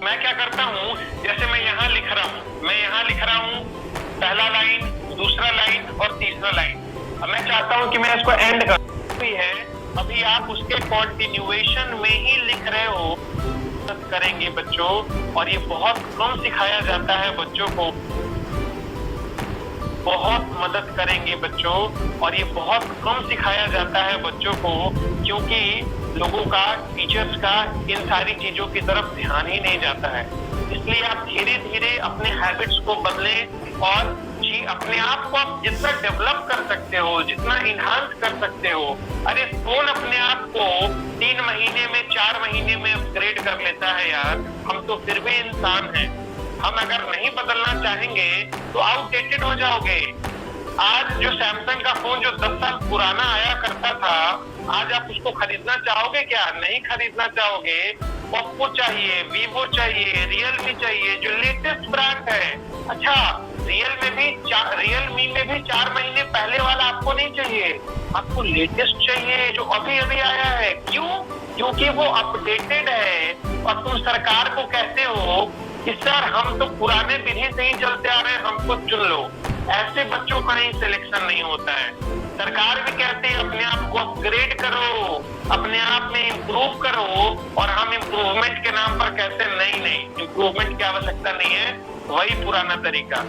मैं क्या करता हूँ, जैसे मैं यहाँ लिख रहा हूँ पहला लाइन, दूसरा लाइन और तीसरा लाइन। अब मैं चाहता हूँ कि मैं इसको एंड कर है, अभी आप उसके कंटिन्यूएशन में ही लिख रहे हो। मदद करेंगे बच्चों, और ये बहुत कम सिखाया जाता है बच्चों को। बहुत मदद करेंगे बच्चों, और ये बहुत कम सिखाया जाता है बच्चों को, क्योंकि लोगों का, टीचर्स का इन सारी चीजों की तरफ ध्यान ही नहीं जाता है। इसलिए आप धीरे धीरे अपने हैबिट्स को बदलें, और अपने आप को आप जितना डेवलप कर सकते हो, जितना इनहांस कर सकते हो। अरे कौन अपने आप को 3 महीने में, 4 महीने में अपग्रेड कर लेता है यार। हम तो फिर भी इंसान हैं। हम अगर नहीं बदलना चाहेंगे तो आउटडेटेड हो जाओगे। आज जो सैमसंग का फोन जो 10 साल पुराना आया करता था, आज आप उसको खरीदना चाहोगे क्या? नहीं खरीदना चाहोगे। ओप्पो चाहिए, वीवो चाहिए, रियलमी चाहिए, जो लेटेस्ट ब्रांड है। अच्छा, रियलमी में भी 4 महीने पहले वाला आपको नहीं चाहिए, आपको लेटेस्ट चाहिए जो अभी अभी आया है। क्यों? क्योंकि वो अपडेटेड है। और तुम सरकार को कहते हो कि सर हम तो पुराने विधि से ही चलते आ रहे हैं, हमको चुन लो। ऐसे बच्चों का ही सिलेक्शन नहीं होता है। सरकार भी कहते हैं अपने आप को अपग्रेड करो, अपने आप में इम्प्रूव करो, और हम इम्प्रूवमेंट के नाम पर कहते हैं नहीं, इम्प्रूवमेंट की आवश्यकता नहीं है, वही पुराना तरीका।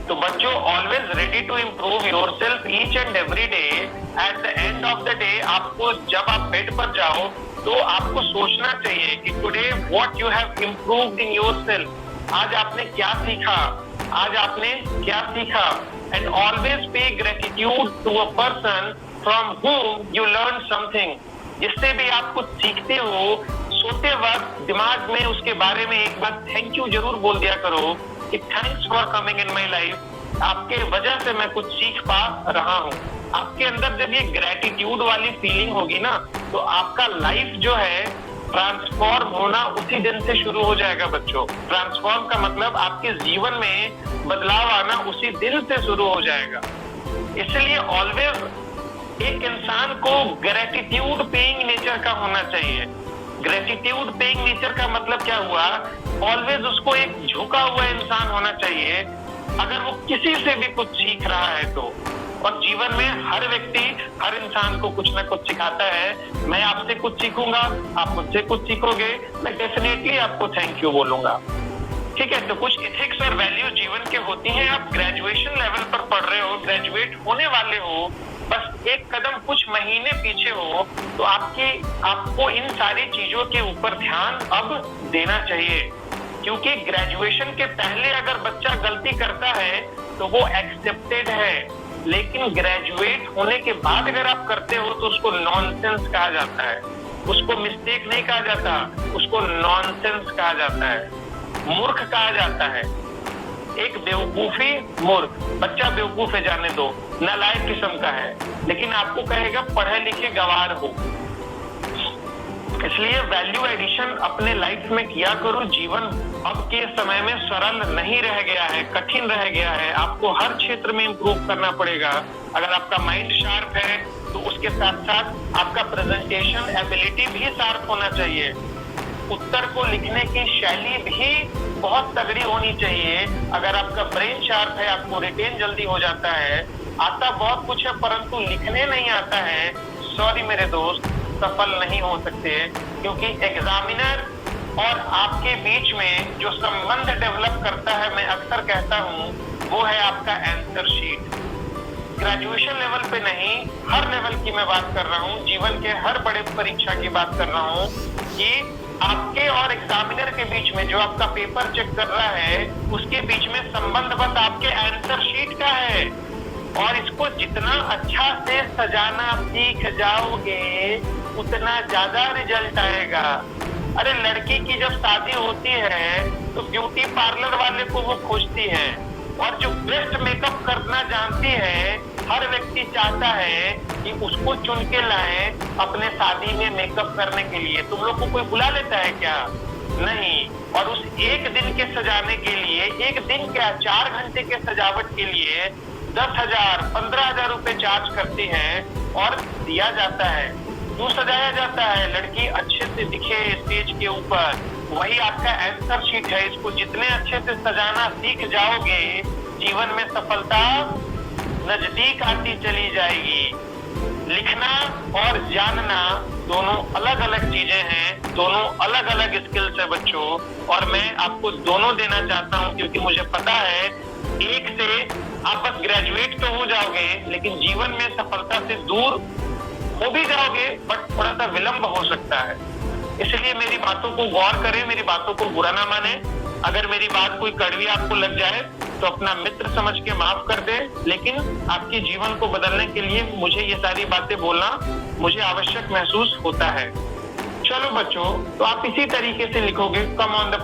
तो बच्चों, always ready to improve yourself each and every day. At the end of the day आपको, जब आप बेड पर जाओ तो आपको सोचना चाहिए कि today what you have improved in yourself. आज आपने क्या सीखा, आज आपने क्या सीखा। And always pay gratitude to a person from whom you learn something। जिससे भी आप कुछ सीखते हो, सोते वक्त दिमाग में उसके बारे में एक बार थैंक यू जरूर बोल दिया करो कि thanks for coming in my life. आपके वजह से मैं कुछ सीख पा रहा हूँ। आपके अंदर जब ये ग्रेटिट्यूड वाली फीलिंग होगी ना, तो आपका लाइफ जो है ट्रांसफॉर्म होना उसी दिन से शुरू हो जाएगा बच्चों। ट्रांसफॉर्म का मतलब आपके जीवन में बदलाव आना उसी दिन से शुरू हो जाएगा। इसलिए ऑलवेज एक इंसान को ग्रेटिट्यूड पेइंग नेचर का होना चाहिए। ग्रेटिट्यूड पेइंग नेचर का मतलब क्या हुआ? ऑलवेज उसको एक झुका हुआ इंसान होना चाहिए, अगर वो किसी से भी कुछ सीख रहा है तो। और जीवन में हर व्यक्ति, हर इंसान को कुछ ना कुछ सिखाता है। मैं आपसे कुछ सीखूंगा, आप मुझसे कुछ सीखोगे, मैं डेफिनेटली आपको थैंक यू बोलूंगा। ठीक है, तो कुछ एथिक्स और वैल्यू जीवन के होती हैं। आप ग्रेजुएशन लेवल पर पढ़ रहे हो, ग्रेजुएट होने वाले हो, बस एक कदम कुछ महीने पीछे हो, तो आपको इन सारी चीजों के ऊपर ध्यान अब देना चाहिए। क्योंकि ग्रेजुएशन के पहले अगर बच्चा गलती करता है तो वो एक्सेप्टेड है, लेकिन ग्रेजुएट होने के बाद अगर आप करते हो तो उसको नॉनसेंस कहा जाता है। उसको मिस्टेक नहीं कहा जाता, उसको नॉनसेंस कहा जाता है, मूर्ख कहा जाता है। एक बेवकूफी, मूर्ख बच्चा बेवकूफ है, जाने दो, नालायक किस्म का है, लेकिन आपको कहेगा पढ़े लिखे गवार हो। इसलिए वैल्यू एडिशन अपने लाइफ में किया करो। जीवन अब के समय में सरल नहीं रह गया है, कठिन रह गया है। आपको हर क्षेत्र में इंप्रूव करना पड़ेगा। अगर आपका माइंड शार्प है तो उसके साथ साथ आपका प्रेजेंटेशन एबिलिटी भी शार्प होना चाहिए। उत्तर को लिखने की शैली भी बहुत तगड़ी होनी चाहिए। अगर आपका ब्रेन शार्प है, आपको रिटेन जल्दी हो जाता है। आता बहुत कुछ है परंतु लिखने नहीं आता है, सॉरी मेरे दोस्त, सफल नहीं हो सकते। क्योंकि एग्जामिनर और आपके बीच में जो संबंध डेवलप करता है, मैं अक्सर कहता हूँ, वो है आपका आंसर शीट। ग्रेजुएशन लेवल पे नहीं, हर लेवल की मैं बात कर रहा हूँ, जीवन के हर बड़े परीक्षा की बात कर रहा हूँ, कि आपके और एग्जामिनर के बीच में जो आपका पेपर चेक कर रहा है, उसके बीच में संबंध बस आपके आंसर शीट का है। और इसको जितना अच्छा से सजाना सीख जाओगे, उतना ज्यादा रिजल्ट आएगा। अरे लड़की की जब शादी होती है तो ब्यूटी पार्लर वाले को वो खोजती है, और जो बेस्ट मेकअप करना जानती है, हर व्यक्ति चाहता है कि उसको चुन के लाए अपने शादी में मेकअप करने के लिए। तुम लोग को कोई बुला लेता है क्या? नहीं। और उस एक दिन के सजाने के लिए, एक दिन क्या 4 घंटे के सजावट के लिए 10,000 15,000 रुपए चार्ज करती है और दिया जाता है। क्यों सजाया जाता है? लड़की अच्छे से दिखे स्टेज के ऊपर, वही आपका आंसर शीट है। इसको जितने अच्छे से सजाना सीख जाओगे, जीवन में सफलता नजदीक आती चली जाएगी। लिखना और जानना दोनों अलग अलग चीजें हैं, दोनों अलग अलग स्किल्स है बच्चों, और मैं आपको दोनों देना चाहता हूं क्योंकि मुझे पता है एक से आप बस ग्रेजुएट तो हो जाओगे लेकिन जीवन में सफलता से दूर हो भी जाओगे, बट थोड़ा सा विलंब हो सकता है। इसलिए मेरी बातों को गौर करें, मेरी बातों को बुरा ना माने। अगर मेरी बात कोई कड़वी आपको लग जाए तो अपना मित्र समझ के माफ कर दे, लेकिन आपके जीवन को बदलने के लिए मुझे ये सारी बातें बोलना मुझे आवश्यक महसूस होता है। चलो बच्चों, तो आप इसी तरीके से लिखोगे, कम ऑन द